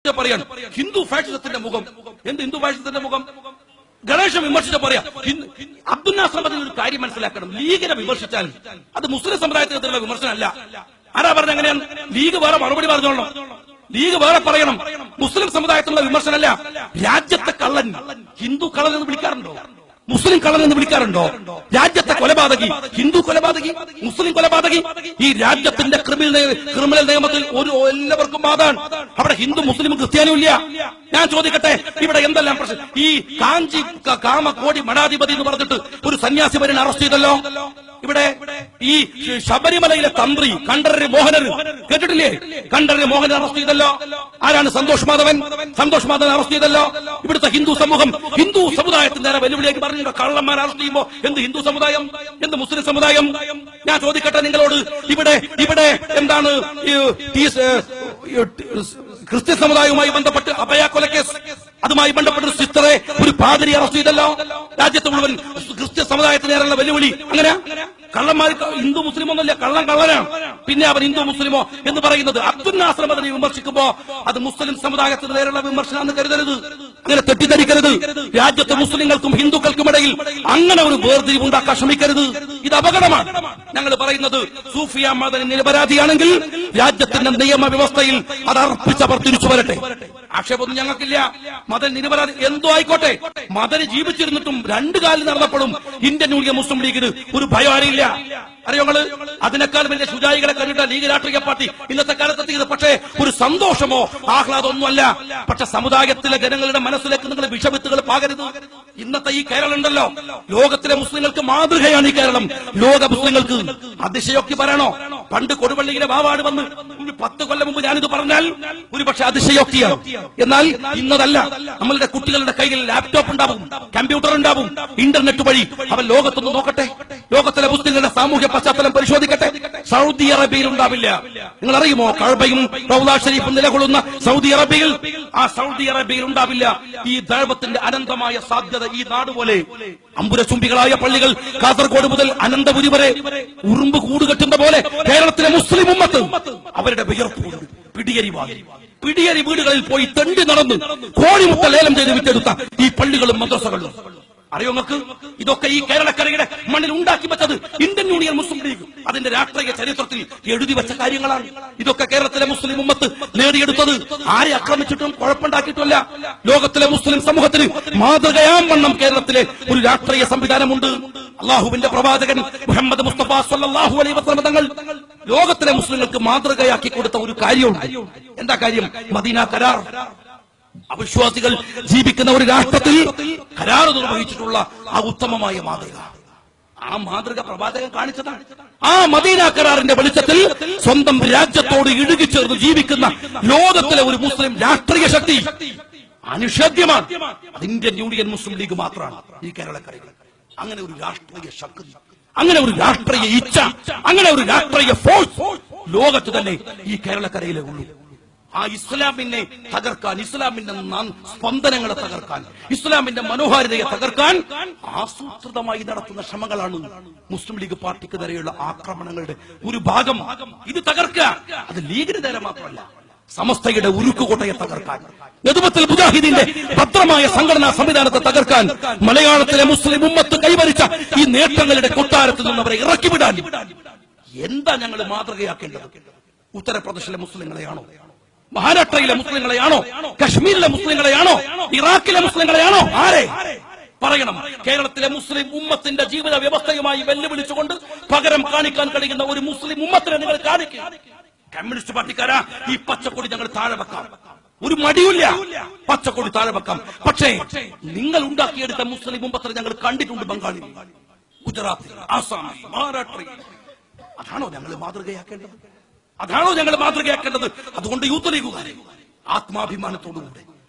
പറയാണ് ഹിന്ദു ഫാഷിസത്തിന്റെ മുഖം. എന്ത് ഹിന്ദു ഫാഷിസത്തിന്റെ മുഖം? ഗണേശൻ വിമർശിച്ച പറയാം. അബ്ദുൽ നാസർ ഒരു കാര്യം മനസ്സിലാക്കണം, ലീഗിനെ വിമർശിച്ചാൽ അത് മുസ്ലിം സമുദായത്തിനെതിരെയുള്ള വിമർശനമല്ല. ആരാ പറഞ്ഞ എങ്ങനെയാണ്? ലീഗ് വേറെ മറുപടി പറഞ്ഞോളണം, ലീഗ് വേറെ പറയണം. മുസ്ലിം സമുദായത്തിലുള്ള വിമർശനമല്ല. രാജ്യത്തെ കള്ളൻ ഹിന്ദു കള്ളൻ എന്ന് വിളിക്കാറുണ്ടോ? മുസ്ലിം കള്ളൻ എന്ന് വിളിക്കാറുണ്ടോ? രാജ്യത്തെ കൊലപാതകി ഹിന്ദു കൊലപാതകി, മുസ്ലിം കൊലപാതകി. ഈ രാജ്യത്തിന്റെ ക്രിമിനൽ നിയമത്തിൽ എല്ലാവർക്കും ബാധമാണ്. അവിടെ ഹിന്ദു മുസ്ലിം ക്രിസ്ത്യാനും ഇല്ല. ഞാൻ ചോദിക്കട്ടെ, ഇവിടെ എന്തെല്ലാം പ്രശ്നം? ഈ കാഞ്ചി കാമക്കോടി മഠാധിപതി എന്ന് പറഞ്ഞിട്ട് ഒരു സന്യാസി വരെ അറസ്റ്റ് ചെയ്തല്ലോ. ഇവിടെ ഈ ശബരിമലയിലെ തന്ത്രി കണ്ഠരര് മോഹനർ കേട്ടിട്ടില്ലേ? കണ്ഠരര് മോഹനർ അറസ്റ്റ് ചെയ്തല്ലോ. ആരാണ്? സന്തോഷ് മാധവൻ. സന്തോഷ് മാധവൻ അറസ്റ്റ് ചെയ്തല്ലോ. ഇവിടുത്തെ ഹിന്ദു സമൂഹം ഹിന്ദു സമുദായത്തിന് നേരെ വെല്ലുവിളിയാക്കി പറഞ്ഞു, കള്ളന്മാർ അറസ്റ്റ് ചെയ്യുമ്പോ എന്ത് ഹിന്ദു സമുദായം, എന്ത് മുസ്ലിം സമുദായം? ഞാൻ ചോദിക്കട്ടെ നിങ്ങളോട്, ഇവിടെ എന്താണ് ക്രിസ്ത്യൻ സമുദായവുമായി ബന്ധപ്പെട്ട് അഭയ കൊലക്കേസ്, അതുമായി ബന്ധപ്പെട്ട സിസ്റ്ററെ ഒരു പാതിരി അറസ്റ്റ് ചെയ്തല്ലോ. രാജ്യത്ത് മുഴുവൻ ക്രിസ്ത്യൻ സമുദായത്തിന് നേരെയുള്ള വെല്ലുവിളി. അങ്ങനെ കള്ളന്മാർ ഹിന്ദു മുസ്ലിം ഒന്നുമില്ല, കള്ളനാണ്. പിന്നെ അവൻ ഹിന്ദു മുസ്ലിമോ എന്ന് പറയുന്നത്? അബ്ദുൽ നാസർ മദനി വിമർശിക്കുമ്പോ അത് മുസ്ലിം സമുദായത്തിന് നേരെയുള്ള വിമർശനമാണെന്ന് കരുതരുത്, അങ്ങനെ തെറ്റിദ്ധരിക്കരുത്. രാജ്യത്തെ മുസ്ലിങ്ങൾക്കും ഹിന്ദുക്കൾക്കും ഇടയിൽ അങ്ങനെ ഒരു വേർതിരിവ് ഉണ്ടാക്കാൻ ശ്രമിക്കരുത്. ഇത് അപകടമാണ്. ഞങ്ങൾ പറയുന്നത് സൂഫിയ മദനി നിരപരാധിയാണെങ്കിൽ രാജ്യത്തിന്റെ നിയമവ്യവസ്ഥയിൽ അത് അർപ്പിച്ചവർ തിരിച്ചു വരട്ടെ. ആക്ഷേപമൊന്നും ഞങ്ങൾക്കില്ല. മദൻ നിരപരാധി എന്തോ ആയിക്കോട്ടെ. മദന് ജീവിച്ചിരുന്നിട്ടും രണ്ടു കാലിൽ നടന്നപ്പോഴും ഇന്ത്യൻ യൂണിയൻ മുസ്ലിം ലീഗിന് ഒരു ഭയം അറിയില്ല. അറിയോങ്ങള് അതിനേക്കാൾ വലിയ ശുചായികളെ കണ്ടിട്ട ലീഗ് രാഷ്ട്രീയ പാർട്ടി ഇന്നത്തെ കാലത്തെത്തിയത്. പക്ഷേ ഒരു സന്തോഷമോ ആഹ്ലാദമൊന്നുമല്ല. പക്ഷെ സമുദായത്തിലെ ജനങ്ങളുടെ മനസ്സിലേക്ക് നിങ്ങൾ വിഷവിത്തുകൾ പാകരുത്. ഇന്നത്തെ ഈ കേരളം ഉണ്ടല്ലോ, ലോകത്തിലെ മുസ്ലിങ്ങൾക്ക് മാതൃകയാണ് ഈ കേരളം. ലോക മുസ്ലിങ്ങൾക്ക് അതിശയോക്തി പറയണോ? പണ്ട് കൊടുവള്ളിയിലെ വാവാട് വന്ന് 10 കൊല്ലം മുമ്പ് ഞാനിത് പറഞ്ഞാൽ ഒരു പക്ഷെ അതിശയോക്തിയാണ്. എന്നാൽ ഇന്നതല്ല. നമ്മളുടെ കുട്ടികളുടെ കയ്യിൽ ലാപ്ടോപ്പ് ഉണ്ടാവും, കമ്പ്യൂട്ടർ ഉണ്ടാവും, ഇന്റർനെറ്റ് വഴി അവൻ ലോകത്തൊന്ന് നോക്കട്ടെ. ലോകത്തിലെ മുസ്ലിങ്ങളുടെ സാമൂഹ്യ പശ്ചാത്തലം പരിശോധിക്കട്ടെ. സൗദി അറേബ്യയിൽ ഉണ്ടാവില്ല. നിങ്ങൾ അറിയുമോ? കഅബയും റൗള ഷരീഫും നിലകൊള്ളുന്ന സൗദി അറേബ്യയിൽ, ആ സൗദി അറേബ്യയിൽ ഉണ്ടാവില്ല ഈ ദൈവത്തിന്റെ അനന്തമായ സാധ്യത. ഈ നാട് പോലെ അമ്പുരചുംബികളായ പള്ളികൾ കാസർഗോഡ് മുതൽ അനന്തപുരി വരെ ഉറുമ്പ് കൂടുകെട്ടുന്ന പോലെ കേരളത്തിലെ മുസ്ലിം ഉമ്മത്ത് അവരുടെ വിയർപ്പ് പിടിയരി വീടുകളിൽ പോയി തെണ്ടി നടന്ന് കോഴിമുട്ട ലേലം ചെയ്ത് വിറ്റെടുത്ത ഈ പള്ളികളും മദ്രസകളും അറിയോ നിങ്ങൾക്ക്? ഇതൊക്കെ ഈ കേരളക്കരയുടെ മണ്ണിൽ ഉണ്ടാക്കി വെച്ചത് ഇന്ത്യൻ യൂണിയൻ മുസ്ലിം ലീഗ് അതിന്റെ രാഷ്ട്രീയ ചരിത്രത്തിൽ എഴുതി വെച്ച കാര്യങ്ങളാണ്. ഇതൊക്കെ കേരളത്തിലെ മുസ്ലിം ഉമ്മത്ത് നേടിയെടുത്തത് ആരെ ആക്രമിച്ചിട്ടും കുഴപ്പമുണ്ടാക്കിയിട്ടില്ല. ലോകത്തിലെ മുസ്ലിം സമൂഹത്തിന് മാതൃകയാം വണ്ണം കേരളത്തിലെ ഒരു രാഷ്ട്രീയ സംവിധാനമുണ്ട്. അള്ളാഹുവിന്റെ പ്രവാചകൻ മുഹമ്മദ് മുസ്തഫ സല്ലല്ലാഹു അലൈഹി വസല്ലം തങ്ങൾ ലോകത്തിലെ മുസ്ലിങ്ങൾക്ക് മാതൃകയാക്കി കൊടുത്ത ഒരു കാര്യമുണ്ട്. എന്താ കാര്യം? മദീന കരാർ. അവിശ്വാസികൾ ജീവിക്കുന്ന ഒരു രാഷ്ട്രത്തിൽ കരാർ നിർവഹിച്ചിട്ടുള്ള ആ ഉത്തമമായ മാതൃക, ആ മാതൃക പ്രവാചകൻ കാണിച്ചതാണ്. ആ മദീന കരാറിന്റെ വെളിച്ചത്തിൽ സ്വന്തം രാജ്യത്തോട് ഇഴുകിച്ചേർന്ന് ജീവിക്കുന്ന ലോകത്തിലെ ഒരു മുസ്ലിം രാഷ്ട്രീയ ശക്തി അനിഷേധ്യമാണ്. അത് ഇന്ത്യൻ യൂണിയൻ മുസ്ലിം ലീഗ് മാത്രമാണ് ഈ കേരളക്കരയിൽ. അങ്ങനെ ഒരു രാഷ്ട്രീയ ശക്തി, അങ്ങനെ ഒരു രാഷ്ട്രീയ ഇച്ഛ, അങ്ങനെ ഒരു രാഷ്ട്രീയ ഫോഴ്സ് ലോകത്ത് തന്നെ ഈ കേരളക്കരയിലേ ഉള്ളൂ. ആ ഇസ്ലാമിനെ തകർക്കാൻ, ഇസ്ലാമിന്റെ സ്പന്ദനങ്ങളെ തകർക്കാൻ, ഇസ്ലാമിന്റെ മനോഹാരിതയെ തകർക്കാൻ ആസൂത്രിതമായി നടത്തുന്ന ശ്രമങ്ങളാണ് മുസ്ലിം ലീഗ് പാർട്ടിക്ക് നേരെയുള്ള ആക്രമണങ്ങളുടെ ഒരു ഭാഗം. ഇത് തകർക്കുക അത് ലീഗിന് നേരെ മാത്രമല്ല, സമസ്തയുടെ ഉരുക്കുകോട്ടയെ തകർക്കാൻ, നെതുമത്തുൽ മുജാഹിദീന്റെ ഭദ്രമായ സംഘടനാ സംവിധാനത്തെ തകർക്കാൻ, മലയാളത്തിലെ മുസ്ലിം ഉമ്മത്ത് കൈവരിച്ച ഈ നേട്ടങ്ങളുടെ കൊട്ടാരത്തിൽ നിന്നവരെ ഇറക്കിവിടാൻ എന്താ ഞങ്ങൾ മാതൃകയാക്കേണ്ടത്? ഉത്തർപ്രദേശിലെ മുസ്ലിങ്ങളെയാണോ? മഹാരാഷ്ട്രയിലെ മുസ്ലിങ്ങളെയാണോ? കശ്മീരിലെ മുസ്ലിങ്ങളെയാണോ? ഇറാഖിലെ മുസ്ലിങ്ങളെയാണോ? ആരെ പറയണം? കേരളത്തിലെ മുസ്ലിം ഉമ്മത്തിന്റെ ജീവിത വ്യവസ്ഥയുമായി വെല്ലുവിളിച്ചുകൊണ്ട് പകരം കാണിക്കാൻ കഴിയുന്ന ഒരു മുസ്ലിം ഉമ്മത്തിനെ നിങ്ങൾ കാണിക്കുക. കമ്മ്യൂണിസ്റ്റ് പാർട്ടിക്കാരാ, ഈ പച്ചക്കൊടി ഞങ്ങൾ താഴെ വെക്കാം, ഒരു മടിയില്ല, പച്ചക്കൊടി താഴെ വെക്കാം. പക്ഷേ നിങ്ങൾ ഉണ്ടാക്കിയെടുത്ത മുസ്ലിം ഉമ്മത്തിനെ ഞങ്ങൾ കണ്ടിട്ടുണ്ട്. ബംഗാളിൽ, ഗുജറാത്തിൽ, ആസാമിൽ, മഹാരാഷ്ട്രയിൽ. അതാണോ ഞങ്ങൾ മാതൃകയാക്കേണ്ടത്? അതാണോ ഞങ്ങൾ മാതൃകയാക്കേണ്ടത്? അതുകൊണ്ട് യൂത്ത് ലീഗുകാരെ ആത്മാഭിമാനത്തോടുകൂടെ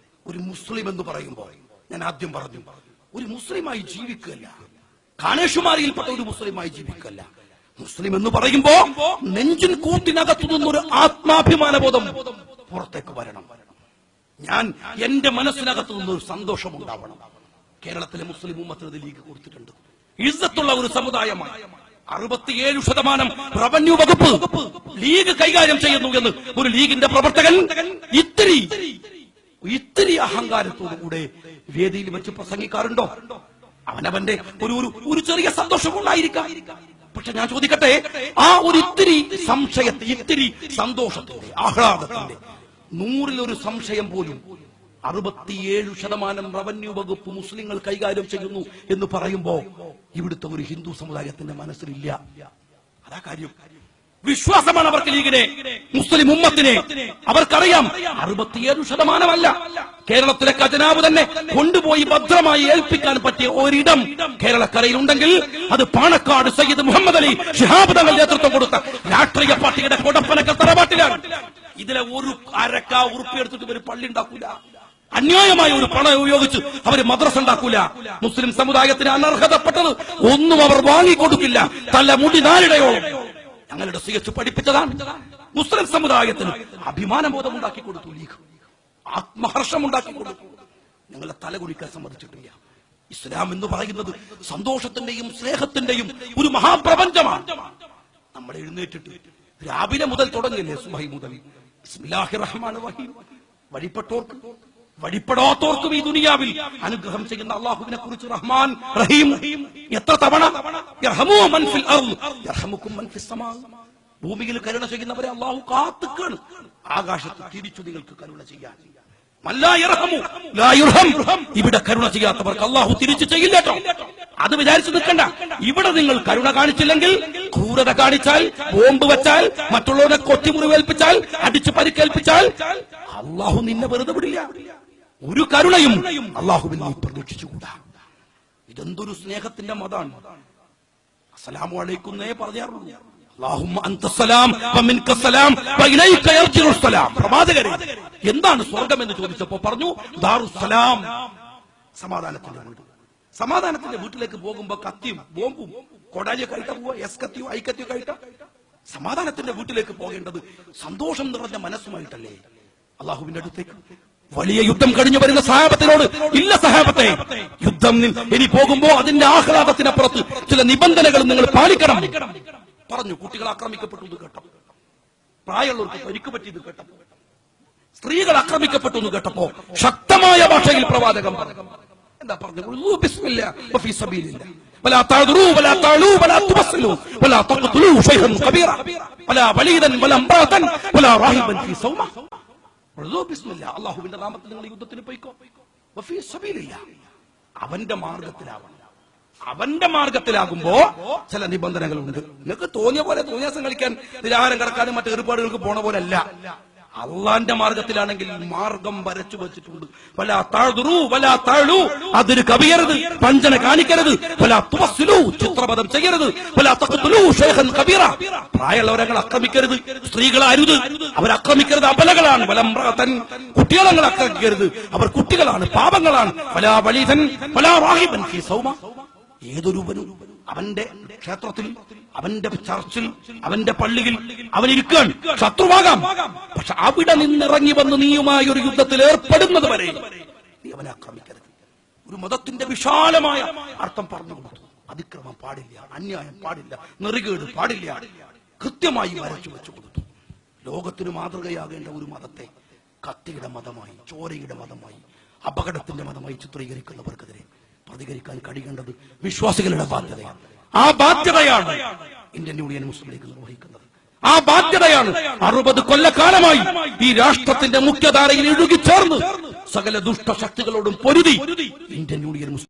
ഒരു മുസ്ലിം എന്ന് പറയുമ്പോൾ, ഞാൻ ആദ്യം പറഞ്ഞു, ഒരു മുസ്ലിമായി ജീവിക്കല്ല, കാനേഷുമാരിയിൽപ്പെട്ട ഒരു മുസ്ലിമായി ജീവിക്കല്ല. മുസ്ലിം എന്ന് പറയുമ്പോ നെഞ്ചിൻ കൂട്ടിനകത്തു നിന്നൊരു ആത്മാഭിമാനബോധം പുറത്തേക്ക് വരണം. ഞാൻ എന്റെ മനസ്സിനകത്തു നിന്നൊരു സന്തോഷം ഉണ്ടാവണം. കേരളത്തിലെ മുസ്ലിം ഉമ്മത്തിന് ലീഗ് കൊടുത്തിട്ടുണ്ട്. ഇസ്സത്തുള്ള ഒരു സമുദായമാണ്. 67% റവന്യൂ വകുപ്പ് ലീഗ് കൈകാര്യം ചെയ്യുന്നു എന്ന് ഒരു ലീഗിന്റെ പ്രവർത്തകൻ ഇത്തിരി ഇത്തിരി അഹങ്കാരത്തോടുകൂടെ വേദിയിൽ വെച്ച് പ്രസംഗിക്കാറുണ്ടോ? അവനവന്റെ ഒരു ചെറിയ സന്തോഷം കൊണ്ടായിരിക്കാം. പക്ഷെ ഞാൻ ചോദിക്കട്ടെ, ആ ഒരു ഇത്തിരി സംശയത്തെ, ഇത്തിരി സന്തോഷത്തിന്റെ, ആഹ്ലാദത്തിന്റെ 100-ൽ 1 സംശയം പോലും 67% റവന്യൂ വകുപ്പ് മുസ്ലിങ്ങൾ കൈകാര്യം ചെയ്യുന്നു എന്ന് പറയുമ്പോ ഇവിടുത്തെ ഒരു ഹിന്ദു സമുദായത്തിന്റെ മനസ്സിലില്ല. അതാ കാര്യം. വിശ്വാസമാണ് അവർക്ക് ലീഗിനെ, മുസ്ലിം ഉമ്മത്തിനെ. അവർക്കറിയാം 67%. കേരളത്തിലെ ഖജനാവ് തന്നെ കൊണ്ടുപോയി ഭദ്രമായി ഏൽപ്പിക്കാൻ പറ്റിയ ഒരിടം കേരളക്കരയിലുണ്ടെങ്കിൽ അത് പാണക്കാട് സയ്യിദ് മുഹമ്മദ് അലി ശിഹാബ് തങ്ങൾ നേതൃത്വം കൊടുത്ത രാഷ്ട്രീയ പാർട്ടിയുടെ കൊടപ്പനക്കൽ തറവാട്ടിലാണ്. ഇതിലെ ഒരു അരക്ക ഉറുപ്പി എടുത്തിട്ട് ഒരു പള്ളി ഉണ്ടാക്കൂല. അന്യായമായ ഒരു പണം ഉപയോഗിച്ച് അവര് മദ്രസ ഉണ്ടാക്കൂല. മുസ്ലിം സമുദായത്തിന് അനർഹതപ്പെട്ടത് ഒന്നും അവർ വാങ്ങിക്കൊടുക്കില്ല. തലമുടി 4 ഞങ്ങളുടെ CH പഠിപ്പിച്ചതാണ്. മുസ്ലിം സമുദായത്തിന് അഭിമാനബോധം ഉണ്ടാക്കി കൊടുത്തു ലീഗ്, ആത്മഹർഷം ഉണ്ടാക്കി കൊടുത്തു. നിങ്ങളെ തലകുനിക്കാൻ സമ്മതിച്ചിട്ടില്ല. ഇസ്ലാം എന്ന് പറയുന്നത് സന്തോഷത്തിന്റെയും സ്നേഹത്തിന്റെയും ഒരു മഹാപ്രപഞ്ചമാണ്. നമ്മൾ എഴുന്നേറ്റിട്ട് രാവിലെ മുതൽ തുടങ്ങില്ലേ, സുബഹി മുതൽ ബിസ്മില്ലാഹിർ റഹ്മാനിർ റഹീം. വഴിപ്പെട്ടോർക്ക് വഴിപ്പെടാത്തോർക്കും ഈ ദുനിയാവിൽ അനുഗ്രഹം ചെയ്യുന്ന അള്ളാഹുവിനെ കുറിച്ച് റഹ്മാൻ റഹീം എത്ര തവണ? യർഹമു മൻ ഫിൽ അർദ് യർഹമുകും മൻ ഫിസ് സമാ. ഭൂമിയിൽ കരുണ ചെയ്യുന്നവരെ അള്ളാഹു കാത്തുക്കാണ്. ആകാശത്ത് തിരിച്ചു നിങ്ങൾക്ക് കരുണ ചെയ്യാൻ. മല്ലാ യർഹമു ലാ യുർഹം. ഇവിടെ കരുണ ചെയ്യാത്തവർക്ക് അള്ളാഹു തിരിച്ചു ചെയ്യില്ല കേട്ടോ. അത് വിചാരിച്ചു നിൽക്കണ്ട. ഇവിടെ നിങ്ങൾ കരുണ കാണിച്ചില്ലെങ്കിൽ, ക്രൂരത കാണിച്ചാൽ, ബോംബ് വെച്ചാൽ, മറ്റുള്ളവരെ കൊത്തിമുറിവേൽപ്പിച്ചാൽ, അടിച്ചു പരിക്കേൽപ്പിച്ചാൽ അള്ളാഹു നിന്നെ വെറുതെ വിടില്ല. ഒരു കരുണയും അള്ളാഹുവിൽ നീ പ്രതീക്ഷിച്ചുകൂടാ. ഇതെന്തൊരു സ്നേഹത്തിന്റെ മതാണ്. അസ്സലാമു അലൈക്കും എന്നേ പറഞ്ഞാറുള്ളൂ. അല്ലാഹുമ്മ അൻതസ്സലാം വമിൻകസ്സലാം വഇലൈക യർജിഉസ്സലാം. പ്രവാചകരെ, എന്താണ് സ്വർഗം എന്ന് ചോദിച്ചപ്പോൾ പറഞ്ഞു ദാറുസ്സലാം, സമാധാനത്തിന്റെ വീട്. സമാധാനത്തിന്റെ വീട്ടിലേക്ക് പോകുമ്പോ കത്തിയും ബോംബും കൊടാലിയൊക്കെ ആയിട്ടാ പോവുക, എസ് കത്തിയോ ഐ കത്തിയോ ആയിട്ടാ. സമാധാനത്തിന്റെ വീട്ടിലേക്ക് പോകേണ്ടത് സന്തോഷം നിറഞ്ഞ മനസ്സുമായിട്ടല്ലേ. അള്ളാഹുവിന്റെ അടുത്തേക്ക് വലിയ യുദ്ധം കഴിഞ്ഞു വരുന്ന സഹാബത്തിനോട്, ഇല്ല സഹാബത്തെ, യുദ്ധം ഇനി പോകുമ്പോ അതിന്റെ ആഹ്ലാദത്തിനപ്പുറത്ത് ചില നിബന്ധനകൾ നിങ്ങൾ പാലിക്കണം പറഞ്ഞു. കുട്ടികൾ ആക്രമിക്കപ്പെട്ടു എന്ന് കേട്ടപ്പോ, പ്രായമുള്ളവർക്ക് പരിക്ക് പറ്റിയത് കേട്ടപ്പോ, സ്ത്രീകൾ ആക്രമിക്കപ്പെട്ടു എന്ന് കേട്ടപ്പോ ശക്തമായ ഭാഷയിൽ പ്രവാചകം പറഞ്ഞു. എന്താ പറഞ്ഞു? ബിസ്മില്ലാ വഫീ സബീലില്ലാ വലാ തഅദുറൂ വലാ തഅലൂ വലാ തുബസ്സിലൂ വലാ തഖ്തുലൂ ശൈഖൻ കബീറ വലാ വലീദൻ വലാ ഇംറഅതൻ വലാ റാഹിബൻ ഫീ സൗമ. അള്ളാഹുവിന്റെ നാമത്തിൽ നിങ്ങൾ യുദ്ധത്തിന് പോയിക്കോ. വഫീ സബീലില്ലാ, അവന്റെ മാർഗത്തിലാവണം. അവന്റെ മാർഗത്തിലാകുമ്പോ ചില നിബന്ധനകളുണ്ട്. നിങ്ങൾക്ക് തോന്നിയ പോലെ തോന്നിയാസം കളിക്കാൻ, നിരാഹാരം കിടക്കാനും മറ്റു ഏർപ്പാടുകൾക്ക് പോണ പോലെ അല്ല. അള്ളാന്റെ മാർഗത്തിലാണെങ്കിൽ മാർഗം വരച്ചു വെച്ചിട്ടുണ്ട്. വലാ തഅദുറൂ വലാ തഅലൂ, അതിന് കവിയരുത്, വഞ്ചന കാണിക്കരുത്. വലാ തുവസ്സിലൂ, ചിത്രപദം ചെയ്യരുത്. വലാ തഖ്തുലൂ ശൈഖൻ കബീറ, പ്രായമുള്ളവരെ ആക്രമിക്കരുത്. സ്ത്രീകളെ അരുത്, അവരാക്രമിക്കരുത്, അബലകളാണ്. വലാ ഇംറഅതൻ, കുട്ടികളെ ആക്രമിക്കരുത്, അവർ കുട്ടികളാണ്, പാപങ്ങളാണ്. വലാ വലീദൻ വലാ റാഹിബൻ ഫീ സൗമ, ഏതൊരുവനും അവന്റെ ക്ഷേത്രത്തിൽ, അവന്റെ ചർച്ചിൽ, അവന്റെ പള്ളിയിൽ അവനിരിക്കാൻ ശത്രുവാകാം. പക്ഷെ അവിടെ നിന്നിറങ്ങി വന്ന് നീയുമായി ഒരു യുദ്ധത്തിൽ ഏർപ്പെടുന്നത് വരെ നീ അവനെ ആക്രമിക്കരുത്. ഒരു മതത്തിന്റെ വിശാലമായ അർത്ഥം പറഞ്ഞു കൊടുത്തു. അതിക്രമം പാടില്ല, അന്യായം പാടില്ല, നെറികേട് പാടില്ല, കൃത്യമായി വരച്ചു വെച്ചു കൊടുത്തു. ലോകത്തിന് മാതൃകയാകേണ്ട ഒരു മതത്തെ കത്തിയുടെ മതമായി, ചോരയുടെ മതമായി, അപകടത്തിന്റെ മതമായി ചിത്രീകരിക്കുന്നവർക്കെതിരെ പ്രതികരിക്കാൻ കഴിയേണ്ടത് വിശ്വാസികളുടെ ബാധ്യതയാണ്. ആ ബാധ്യതയാണ് ഇന്ത്യൻ യൂണിയൻ മുസ്ലിം ലീഗ് നിർവഹിക്കുന്നത്. ആ ബാധ്യതയാണ് 60 കൊല്ലക്കാലമായി ഈ രാഷ്ട്രത്തിന്റെ മുഖ്യധാരയിൽ ഇഴുകിച്ചേർന്ന് സകല ദുഷ്ടശക്തികളോടും പൊരുതി ഇന്ത്യൻ യൂണിയൻ മുസ്ലിം